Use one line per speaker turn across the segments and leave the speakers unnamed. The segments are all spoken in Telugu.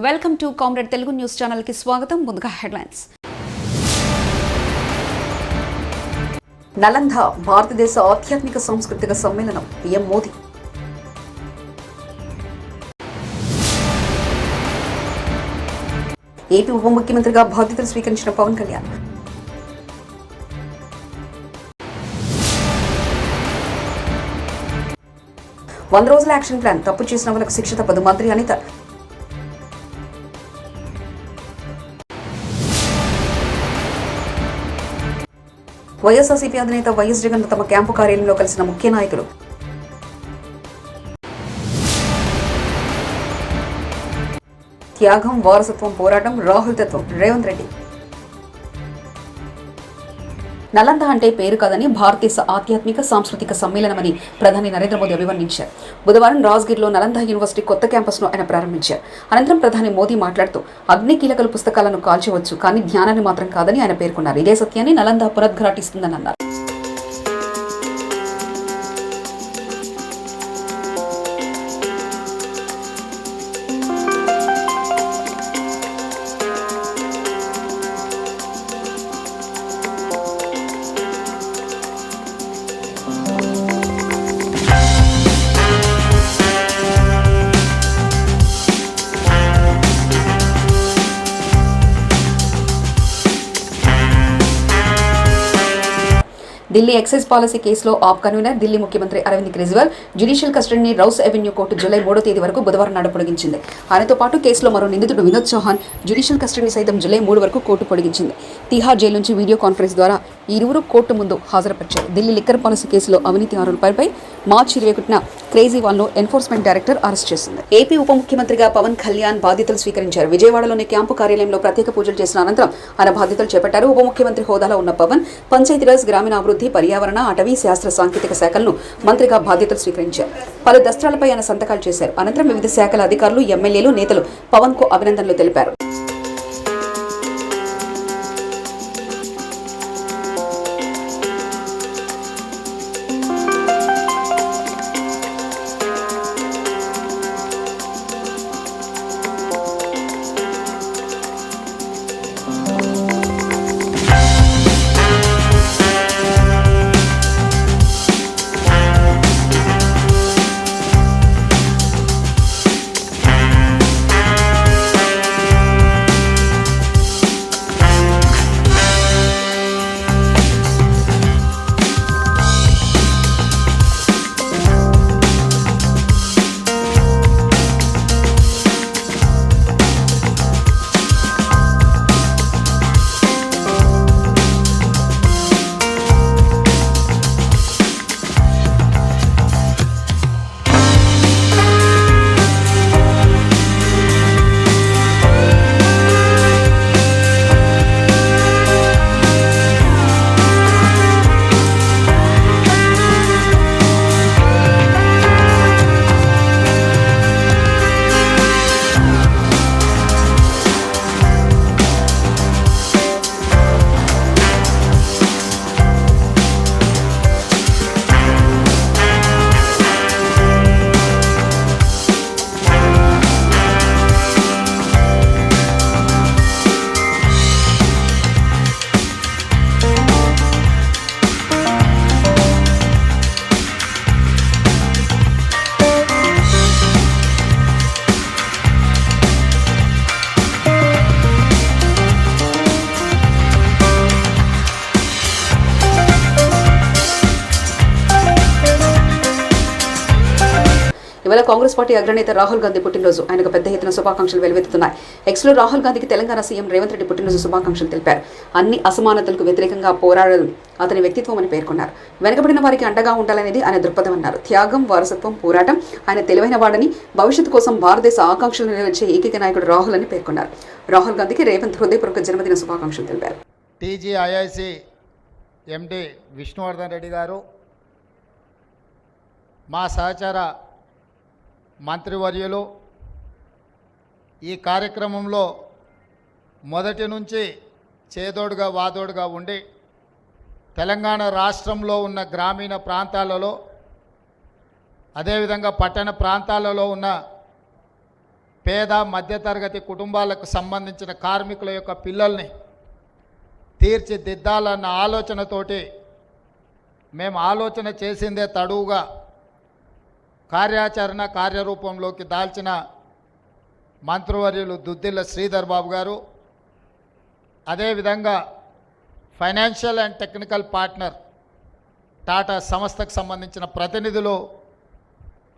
Welcome to comrade Telugu news channel కి స్వాగతం. ముందుగా హెడ్లైన్స్. నలంద భారతదేశ ఆధ్యాత్మిక సాంస్కృతిక సమ్మేళనం పీఎం మోదీ. ఏపీ ఉప ముఖ్యమంత్రిగా బాధ్యతలు స్వీకరించిన పవన్ కళ్యాణ్. వంద రోజుల యాక్షన్ ప్లాన్, తప్పు చేసిన వాళ్ళకు శిక్ష తప్పదు మంత్రి అనిత. వైఎస్ఆర్సీపీ అధినేత వైఎస్ జగన్ తమ క్యాంపు కార్యాలయంలో కలిసిన ముఖ్య నాయకులు. త్యాగం, వారసత్వం, పోరాటం, రాహుల్ తత్వం, రేవంత్ రెడ్డి. నలంద అంటే పేరు కాదని భారతదేశ ఆధ్యాత్మిక సాంస్కృతిక సమ్మేళనమని ప్రధాని నరేంద్ర మోదీ అభివర్ణించారు. బుధవారం రాజ్గిర్లో నలంద యూనివర్సిటీ కొత్త క్యాంపస్ను ఆయన ప్రారంభించారు. అనంతరం ప్రధాని మోదీ మాట్లాడుతూ అగ్ని కీలకలు పుస్తకాలను కాల్చవచ్చు, కానీ జ్ఞానాన్ని మాత్రం కాదని ఆయన పేర్కొన్నారు. ఇదే సత్యాన్ని నలంద పునరుద్ఘాటిస్తుందని అన్నారు. ఢిల్లీ ఎక్సైజ్ పాలసీ కేసులో ఆప్ కన్వీనర్ ఢిల్లీ ముఖ్యమంత్రి అరవింద్ కేజ్రీవాల్ జ్యుడిషియల్ కస్టడీని రౌస్ అవెన్యూ కోర్టు జూలై 3వ తేదీ వరకు బుధవారం నాడు పొడిగించింది. ఆయనతో పాటు కేసులో మరో నిందితుడు వినోద్ చౌహాన్ జ్యుడిషియల్ కస్టడీని సైతం జూలై 3 వరకు కోర్టు పొడిగించింది. తిహార్ జైలు నుంచి వీడియో కాన్ఫరెన్స్ ద్వారా ఈ ఇరువురు కోర్టు ముందు హాజరుపరిచారు. ఢిల్లీ లిక్కర్ పాలసీ కేసులో అవినీతి ఆరోపణలపై మార్చి 21న కేజ్రీవాల్ను ఎన్ఫోర్స్మెంట్ డైరెక్టర్ అరెస్ట్ చేసింది. ఏపీ ఉప ముఖ్యమంత్రిగా పవన్ కళ్యాణ్ బాధ్యతలు స్వీకరించారు. విజయవాడలోని క్యాంపు కార్యాలయంలో ప్రత్యేక పూజలు చేసిన అనంతరం ఆయన బాధ్యతలు చేపట్టారు. ఉప ముఖ్యమంత్రి హోదాలో ఉన్న పవన్ పంచాయతీరాజ్, గ్రామీణాభివృద్ధి, పర్యావరణ, అటవీ, శాస్త్ర సాంకేతిక శాఖలను మంత్రిగా బాధ్యతలు స్వీకరించారు. పలు దస్త్రాలపై ఆయన సంతకాలు చేశారు. అనంతరం వివిధ శాఖల అధికారులు, ఎమ్మెల్యేలు, నేతలు పవన్ కు అభినందనలు తెలిపారు. ఇవాళ కాంగ్రెస్ పార్టీ అగ్రనేత రాహుల్ గాంధీ పుట్టినరోజు. ఆయనకు పెద్ద ఎత్తున శుభాకాంక్షలు వెలువెత్తుతున్నాయి. ఎక్స్లో రాహుల్ గాంధీకి తెలంగాణ సీఎం రేవంత్ రెడ్డి పుట్టినరోజు శుభాకాంక్షలు తెలిపారు. అన్ని అసమానతలకు వ్యతిరేకంగా పోరాడడం అతని వ్యక్తిత్వం అని పేర్కొన్నారు. వెనుకబడిన వారికి అండగా ఉండాలనేది ఆయన దృక్పథం అన్నారు. త్యాగం, వారసత్వం, పోరాటం, ఆయన తెలివైన వాడని, భవిష్యత్తు కోసం భారతదేశ ఆకాంక్షలు నెరవేర్చే ఏకైక నాయకుడు రాహుల్ అని పేర్కొన్నారు. రాహుల్ గాంధీకి రేవంత్ హృదయపూర్వక జన్మదిన శుభాకాంక్షలు తెలిపారు.
టీజీఐఐసి ఎండి విష్ణువర్ధన్ రెడ్డి గారు, మా సహచర మంత్రివర్యులు ఈ కార్యక్రమంలో మొదటి నుంచి చేదోడుగా వాదోడుగా ఉండి తెలంగాణ రాష్ట్రంలో ఉన్న గ్రామీణ ప్రాంతాలలో అదేవిధంగా పట్టణ ప్రాంతాలలో ఉన్న పేద మధ్యతరగతి కుటుంబాలకు సంబంధించిన కార్మికుల యొక్క పిల్లల్ని తీర్చిదిద్దాలన్న ఆలోచనతోటి మేము ఆలోచన చేసిందే తడువుగా కార్యాచరణ కార్యరూపంలోకి దాల్చిన మంత్రివర్యులు దుద్దిల్ల శ్రీధర్ బాబు గారు, అదేవిధంగా financial and technical partner Tata సంస్థకు సంబంధించిన ప్రతినిధులు,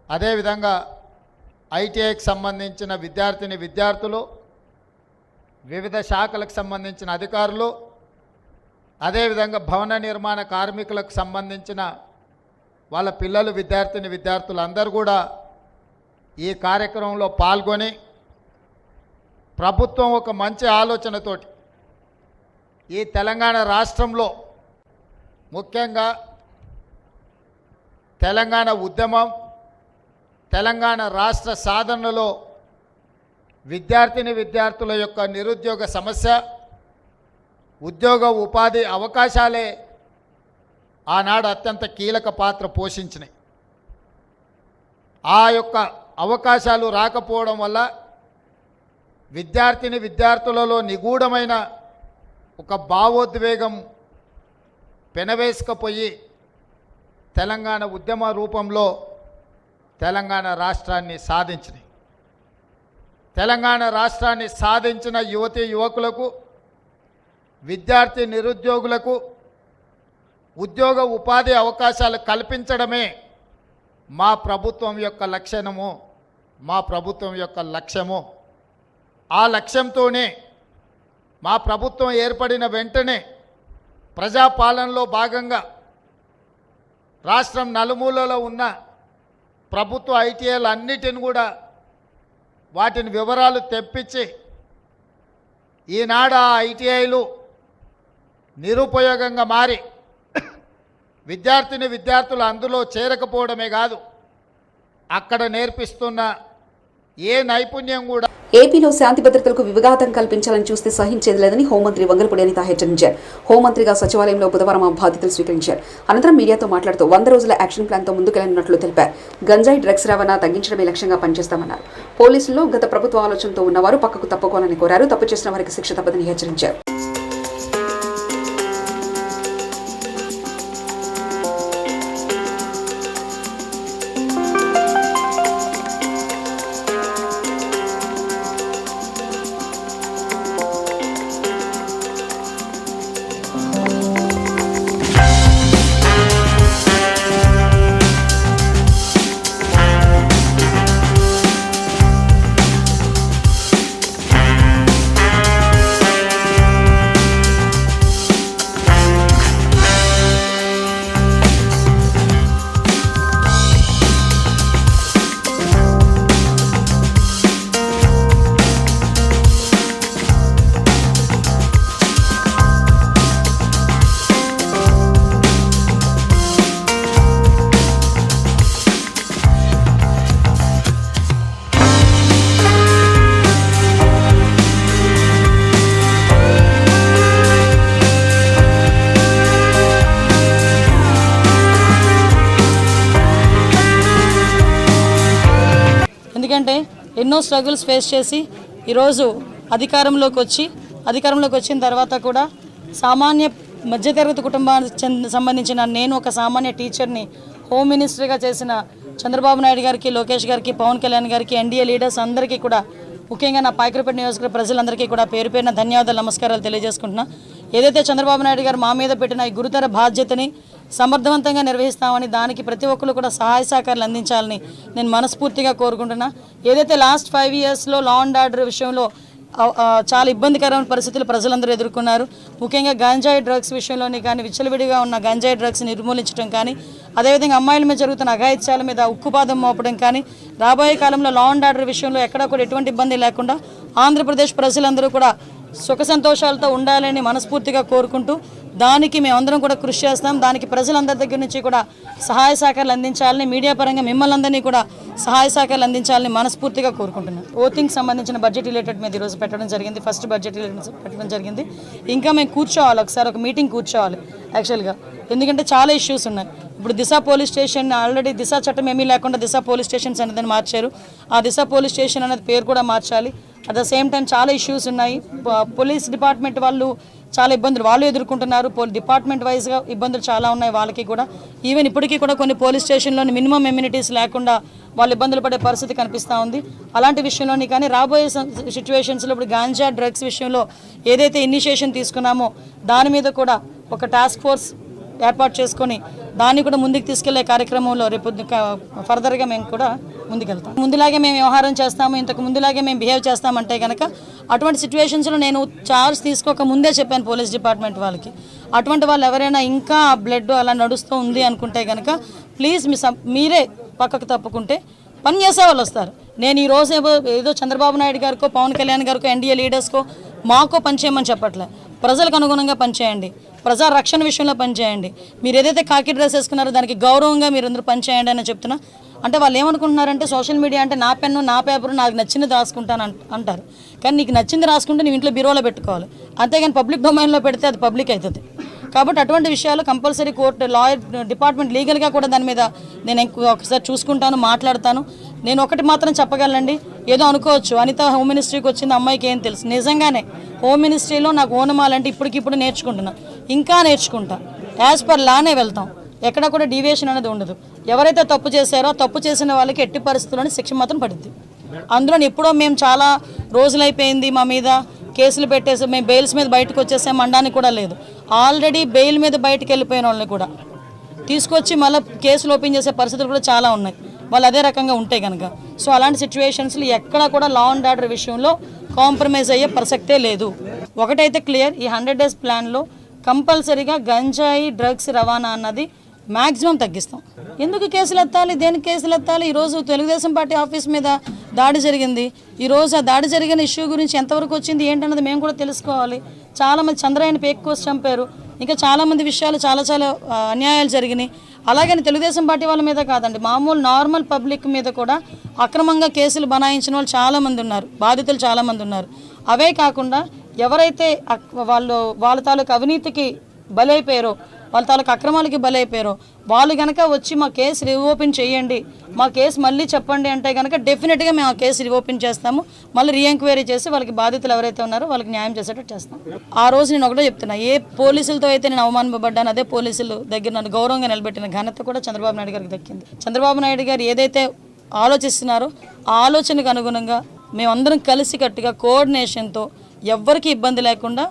అదేవిధంగా ఐటీఐకి సంబంధించిన విద్యార్థులు, వివిధ శాఖలకు సంబంధించిన అధికారులు, అదేవిధంగా భవన నిర్మాణ కార్మికులకు సంబంధించిన వాళ్ళ పిల్లలు విద్యార్థులు అందరూ కూడా ఈ కార్యక్రమంలో పాల్గొని ప్రభుత్వం ఒక మంచి ఆలోచనతోటి ఈ తెలంగాణ రాష్ట్రంలో ముఖ్యంగా తెలంగాణ ఉద్యమం, తెలంగాణ రాష్ట్ర సాధనలో విద్యార్థుల యొక్క నిరుద్యోగ సమస్య, ఉద్యోగ ఉపాధి అవకాశాలే ఆనాడు అత్యంత కీలక పాత్ర పోషించినాయి. ఆ యొక్క అవకాశాలు రాకపోవడం వల్ల విద్యార్థులలో నిగూఢమైన ఒక భావోద్వేగం పెనవేసుకుపోయి తెలంగాణ ఉద్యమ రూపంలో తెలంగాణ రాష్ట్రాన్ని సాధించినాయి. తెలంగాణ రాష్ట్రాన్ని సాధించిన యువతీ యువకులకు, నిరుద్యోగులకు ఉద్యోగ ఉపాధి అవకాశాలు కల్పించడమే మా ప్రభుత్వం యొక్క లక్ష్యము. ఆ లక్ష్యంతోనే మా ప్రభుత్వం ఏర్పడిన వెంటనే ప్రజాపాలనలో భాగంగా రాష్ట్రం నలుమూలలో ఉన్న ప్రభుత్వ ఐటీఐలు అన్నిటిని కూడా వాటిని వివరాలు తెప్పించి ఈనాడు ఆ ఐటీఐలు నిరుపయోగంగా మారి విద్యార్థులు అందులో చేరకపోవడమే కాదు, అక్కడ నేర్పిస్తున్న ఏ నైపుణ్యం కూడా.
ఏపీలో శాంతి భద్రతలకు విఘాతం కల్పించాలని చూస్తే సహించేది లేదని హోంమంత్రి వంగలపూడి అనిత హెచ్చరించారు. హోంమంత్రిగా సచివాలయంలో బుధవారం ఆ బాధ్యతలు స్వీకరించారు. అనంతరం మీడియాతో మాట్లాడుతూ 100 రోజుల యాక్షన్ ప్లాన్తో ముందుకెళ్లనున్నట్లు తెలిపారు. గంజాయి డ్రగ్స్ రవాణా తగ్గించడమే లక్ష్యంగా పనిచేస్తామన్నారు. పోలీసుల్లో గత ప్రభుత్వ ఆలోచనతో ఉన్నవారు పక్కకు తప్పుకోవాలని కోరారు. తప్పు చేసిన వారికి శిక్ష తప్పదని హెచ్చరించారు.
ఎందుకంటే ఎన్నో స్ట్రగుల్స్ ఫేస్ చేసి ఈరోజు అధికారంలోకి వచ్చిన తర్వాత కూడా సామాన్య మధ్యతరగతి కుటుంబానికి సంబంధించిన నేను ఒక సామాన్య టీచర్ని హోమ్ మినిస్టర్గా చేసిన చంద్రబాబు నాయుడు గారికి, లోకేష్ గారికి, పవన్ కళ్యాణ్ గారికి, ఎన్డీఏ లీడర్స్ అందరికీ కూడా, ముఖ్యంగా నా పాయకరపేట నియోజకవర్గ ప్రజలందరికీ కూడా పేరు పేరున ధన్యవాదాలు, నమస్కారాలు తెలియజేసుకుంటున్నా. ఏదైతే చంద్రబాబు నాయుడు గారు మా మీద పెట్టిన ఈ గురుతర బాధ్యతని సమర్థవంతంగా నిర్వహిస్తామని, దానికి ప్రతి ఒక్కరు కూడా సహాయ సహకారాలు అందించాలని నేను మనస్ఫూర్తిగా కోరుకుంటున్నా. ఏదైతే లాస్ట్ 5 yearsలో లా అండ్ ఆర్డర్ విషయంలో చాలా ఇబ్బందికరమైన పరిస్థితులు ప్రజలందరూ ఎదుర్కొన్నారు. ముఖ్యంగా గంజాయి డ్రగ్స్ విషయంలోని కానీ, విచ్చలవిడిగా ఉన్న గంజాయి డ్రగ్స్ నిర్మూలించడం కానీ, అదేవిధంగా అమ్మాయిల మీద జరుగుతున్న అఘాయిత్యాల మీద ఉక్కుపాదం మోపడం కానీ, రాబోయే కాలంలో లా అండ్ ఆర్డర్ విషయంలో ఎక్కడా కూడా ఎటువంటి ఇబ్బంది లేకుండా ఆంధ్రప్రదేశ్ ప్రజలందరూ కూడా సుఖ సంతోషాలతో ఉండాలని మనస్ఫూర్తిగా కోరుకుంటూ, దానికి మేమందరం కూడా కృషి చేస్తాం. దానికి ప్రజలందరి దగ్గర నుంచి కూడా సహాయ సహకారాలు అందించాలని, మీడియా పరంగా మిమ్మల్ని అందరినీ కూడా సహాయ సహకారాలు అందించాలని మనస్ఫూర్తిగా కోరుకుంటున్నాం. ఓటింగ్ సంబంధించిన బడ్జెట్ రిలేటెడ్ మీద ఈరోజు పెట్టడం జరిగింది. ఫస్ట్ బడ్జెట్ రిలేటెడ్ పెట్టడం జరిగింది. ఇంకా మేము కూర్చోవాలి, ఒకసారి ఒక మీటింగ్ కూర్చోవాలి. యాక్చువల్గా ఎందుకంటే చాలా ఇష్యూస్ ఉన్నాయి. ఇప్పుడు దిశ పోలీస్ స్టేషన్ ఆల్రెడీ దిశ చట్టం ఏమీ లేకుండా దిశ పోలీస్ స్టేషన్స్ అనేది మార్చారు. ఆ దిశ పోలీస్ స్టేషన్ అనేది పేరు కూడా మార్చాలి. అట్ ద సేమ్ టైం చాలా ఇష్యూస్ ఉన్నాయి. పోలీస్ డిపార్ట్మెంట్ వాళ్ళు చాలా ఇబ్బందులు వాళ్ళు ఎదుర్కొంటున్నారు. డిపార్ట్మెంట్ వైజ్గా ఇబ్బందులు చాలా ఉన్నాయి వాళ్ళకి కూడా. ఈవెన్ ఇప్పటికీ కూడా కొన్ని పోలీస్ స్టేషన్లోని మినిమం ఎమ్యూనిటీస్ లేకుండా వాళ్ళు ఇబ్బందులు పడే పరిస్థితి కనిపిస్తూ ఉంది. అలాంటి విషయంలోని కానీ రాబోయే సిచ్యువేషన్స్లో ఇప్పుడు గాంజా డ్రగ్స్ విషయంలో ఏదైతే ఇనిషియేషన్ తీసుకున్నామో దాని మీద కూడా ఒక టాస్క్ ఫోర్స్ ఏర్పాటు చేసుకొని దాన్ని కూడా ముందుకు తీసుకెళ్లే కార్యక్రమంలో రేపు ఫర్దర్గా మేము కూడా ముందుకెళ్తాం. ముందులాగే మేము వ్యవహారం చేస్తాము, ఇంతకు ముందులాగే మేము బిహేవ్ చేస్తామంటే కనుక అటువంటి సిచ్యువేషన్స్లో నేను చార్జ్ తీసుకోక ముందే చెప్పాను పోలీస్ డిపార్ట్మెంట్ వాళ్ళకి, అటువంటి వాళ్ళు ఎవరైనా ఇంకా బ్లడ్ అలా నడుస్తూ ఉంది అనుకుంటే కనుక ప్లీజ్ మీరే పక్కకు తప్పుకుంటే పని చేసే వాళ్ళు వస్తారు. నేను ఈ రోజు ఏదో చంద్రబాబు నాయుడు గారికో పవన్ కళ్యాణ్ గారికో ఎన్డీఏ లీడర్స్కో మాకో పనిచేయమని చెప్పట్లే. ప్రజలకు అనుగుణంగా పనిచేయండి, ప్రజా రక్షణ విషయంలో పనిచేయండి. మీరు ఏదైతే కాకి డ్రెస్ వేసుకున్నారో దానికి గౌరవంగా మీరు అందరూ పనిచేయండి అని చెప్తున్నా. అంటే వాళ్ళు ఏమనుకుంటున్నారంటే సోషల్ మీడియా అంటే నా పెన్ను నా పేపరు నాకు నచ్చింది రాసుకుంటాను అంటారు. కానీ నీకు నచ్చింది రాసుకుంటే నువ్వు ఇంట్లో బీరోలో పెట్టుకోవాలి, అంతేగాని పబ్లిక్ డొమైన్లో పెడితే అది పబ్లిక్ అవుతుంది. కాబట్టి అటువంటి విషయాలు కంపల్సరీ కోర్టు లాయర్ డిపార్ట్మెంట్ లీగల్గా కూడా దాని మీద నేను ఒకసారి చూసుకుంటాను, మాట్లాడతాను. నేను ఒకటి మాత్రం చెప్పగలండి, ఏదో అనుకోవచ్చు అనిత హోమ్ మినిస్ట్రీకి వచ్చింది అమ్మాయికి ఏం తెలుసు. నిజంగానే హోమ్ మినిస్ట్రీలో నాకు ఓనమాలంటే ఇప్పటికిప్పుడు నేర్చుకుంటున్నా, ఇంకా నేర్చుకుంటా. యాజ్ పర్ లానే వెళ్తాం, ఎక్కడ కూడా డీవియేషన్ అనేది ఉండదు. ఎవరైతే తప్పు చేశారో తప్పు చేసిన వాళ్ళకి ఎట్టి పరిస్థితుల్లోనే శిక్ష మాత్రం పడుద్ది. అందులో ఎప్పుడో మేము చాలా రోజులైపోయింది మా మీద కేసులు పెట్టేసి మేము బెయిల్స్ మీద బయటకు వచ్చేసాం అనడానికి కూడా లేదు. ఆల్రెడీ బెయిల్ మీద బయటకు వెళ్ళిపోయిన వాళ్ళని కూడా తీసుకొచ్చి మళ్ళీ కేసులు ఓపెన్ చేసే పరిస్థితులు కూడా చాలా ఉన్నాయి, వాళ్ళు అదే రకంగా ఉంటే కనుక. సో అలాంటి సిచ్యువేషన్స్లో ఎక్కడ కూడా లా అండ్ ఆర్డర్ విషయంలో కాంప్రమైజ్ అయ్యే ప్రసక్తే లేదు. ఒకటైతే క్లియర్, ఈ 100 days ప్లాన్లో కంపల్సరీగా గంజాయి డ్రగ్స్ రవాణా అన్నది మ్యాక్సిమం తగ్గిస్తాం. ఎందుకు కేసులు ఎత్తాలి, దేనికి కేసులు ఎత్తాలి? ఈరోజు తెలుగుదేశం పార్టీ ఆఫీస్ మీద దాడి జరిగింది. ఈరోజు ఆ దాడి జరిగిన ఇష్యూ గురించి ఎంతవరకు వచ్చింది ఏంటన్నది మేము కూడా తెలుసుకోవాలి. చాలామంది చంద్రయ్యని పేక్ కోసి చంపారు, ఇంకా చాలామంది విషయాలు చాలా అన్యాయాలు జరిగినాయి. అలాగని తెలుగుదేశం పార్టీ వాళ్ళ మీద కాదండి, మామూలు నార్మల్ పబ్లిక్ మీద కూడా అక్రమంగా కేసులు బనాయించిన వాళ్ళు చాలామంది ఉన్నారు, బాధితులు చాలామంది ఉన్నారు. అవే కాకుండా ఎవరైతే వాళ్ళ తాలూకు అవినీతికి బలైపోయారో, వాళ్ళ తాలూకు అక్రమాలకి బలైపోయారో వాళ్ళు కనుక వచ్చి మా కేసు రీఓపెన్ చేయండి, మా కేసు మళ్ళీ చెప్పండి అంటే కనుక డెఫినెట్గా మేము ఆ కేసు రీఓపెన్ చేస్తాము. మళ్ళీ రీఎంక్వైరీ చేసి వాళ్ళకి బాధితులు ఎవరైతే ఉన్నారో వాళ్ళకి న్యాయం చేసేటట్టు చేస్తాం. ఆ రోజు నేను ఒకటే చెప్తున్నా, ఏ పోలీసులతో అయితే నేను అవమానపడ్డాను అదే పోలీసులు దగ్గర నన్ను గౌరవంగా నిలబెట్టిన ఘనత కూడా చంద్రబాబు నాయుడు గారికి దక్కింది. చంద్రబాబు నాయుడు గారు ఏదైతే ఆలోచిస్తున్నారో ఆ ఆలోచనకు అనుగుణంగా మేమందరం కలిసికట్టుగా కోఆర్డినేషన్తో ఎవ్వరికీ ఇబ్బంది లేకుండా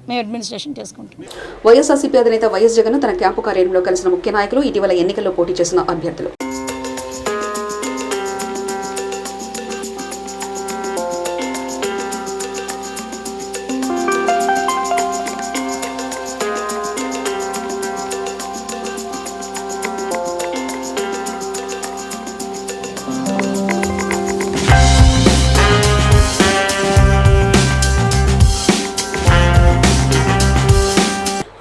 మేము అడ్మినిస్ట్రేషన్ చేసుకుంటాం.
వైఎస్ఆర్సీపీ అధినేత వైఎస్ జగన్ తన క్యాంపు కార్యాలయంలో కలిసిన ముఖ్య నాయకులు, ఇటీవల ఎన్నికల్లో పోటీ చేసిన అభ్యర్థులు.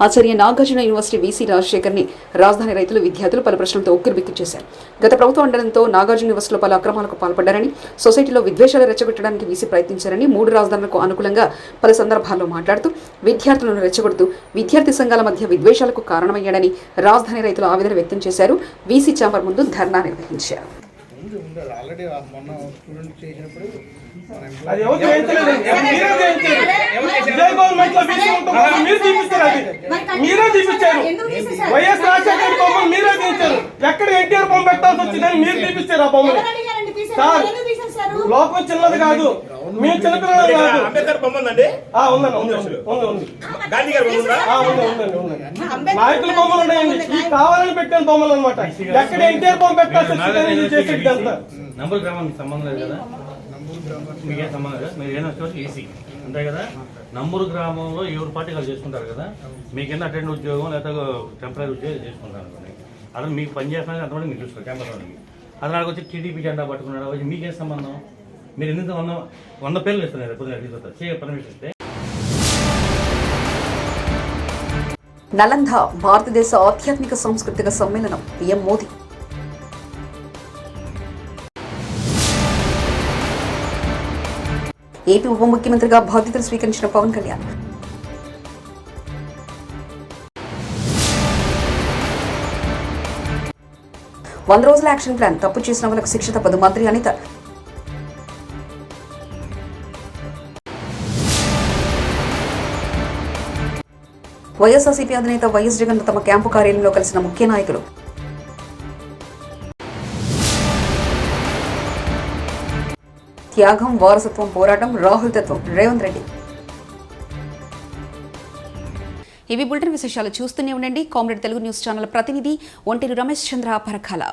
ఆచార్య నాగార్జున యూనివర్సిటీ వీసీ రాజశేఖర్ని రాజధాని రైతులు, విద్యార్థులు పలు ప్రశ్నలతో ఉక్కిరిబిక్కి చేశారు. గత ప్రభుత్వం అండడంతో నాగార్జున యూనివర్సిటీలో పలు అక్రమాలకు పాల్పడ్డారని, సొసైటీలో విద్వేషాలు రెచ్చగొట్టడానికి వీసీ ప్రయత్నించారని, 3 రాజధానులకు అనుకూలంగా పలు సందర్భాల్లో మాట్లాడుతూ విద్యార్థులను రెచ్చగొడుతూ విద్యార్థి సంఘాల మధ్య విద్వేషాలకు కారణమయ్యాడని రాజధాని రైతులు ఆవేదన వ్యక్తం చేశారు. వీసీ ఛాంబర్ ముందు ధర్నా నిర్వహించారు.
మీరే తీపిచ్చారు. వైఎస్ రాజశేఖర్ బొమ్మలు మీరే తీయించారు. ఎక్కడ ఎన్టీఆర్ బొమ్మ పెట్టాల్సి వచ్చిందని మీరు తీపిచ్చారు. ఆ బొమ్మలు సార్ లోకం చిన్నది కాదు, మేము చిన్నపిల్లలు కాదు.
అంబేద్కర్ బొమ్మ ఉందండి.
నాయకుల బొమ్మలు ఉన్నాయండి, కావాలని పెట్టిన బొమ్మలు అనమాట. ఎక్కడ ఎన్టీఆర్ బొమ్మ పెట్టాల్సి వచ్చిందని చేసేది అంతా.
నంబూరు గ్రామానికి సంబంధం లేదు కదా, మీకేం సంబంధం లేదు, మీరు ఏదైనా ఈసీ అంతే కదా. నంబూరు గ్రామంలో ఎవరు పార్టీ వాళ్ళు చేసుకుంటారు కదా, మీకేనా అటెండ్ ఉద్యోగం లేకపోతే టెంపరీ ఉద్యోగం చేసుకుంటారు అనుకోండి, అతను మీకు పని చేస్తానని అంతమంది మీకు చూస్తారు క్యాంపస్ వాళ్ళకి. అతను వచ్చి టీడీపీ జెండా పట్టుకున్నాడు, వచ్చి మీకేం సంబంధం? మీరు ఎందుకు 100 పేర్లు ఇస్తున్నారు పొద్దున తీసుకొస్తారు, చేయ పర్మిషన్ ఇస్తే.
నలంద భారతదేశ ఆధ్యాత్మిక సాంస్కృతిక సమ్మేళనం, పీఎం మోదీ. ఏపీ ఉప ముఖ్యమంత్రిగా బాధ్యతలు స్వీకరించిన పవన్ కళ్యాణ్. 100 రోజుల యాక్షన్ ప్లాన్, తప్పు చేసిన వాళ్ళకు శిక్ష తప్పదు. మంత్రి అనిత. వైఎస్ఆర్సీపీ అధినేత వైఎస్ జగన్ తమ క్యాంపు కార్యాలయంలో కలిసిన ముఖ్య నాయకులు. త్యాగం, వారసత్వం, పోరాటం, రాహుల్ తత్వం, రేవంత్ రెడ్డి. ఇవి బులెటిన్ విశేషాలు. చూస్తూనే ఉండండి కామ్రేడ్ తెలుగు న్యూస్ ఛానల్. ప్రతినిధి ఒంటేరు రమేష్ చంద్ర పరకాల.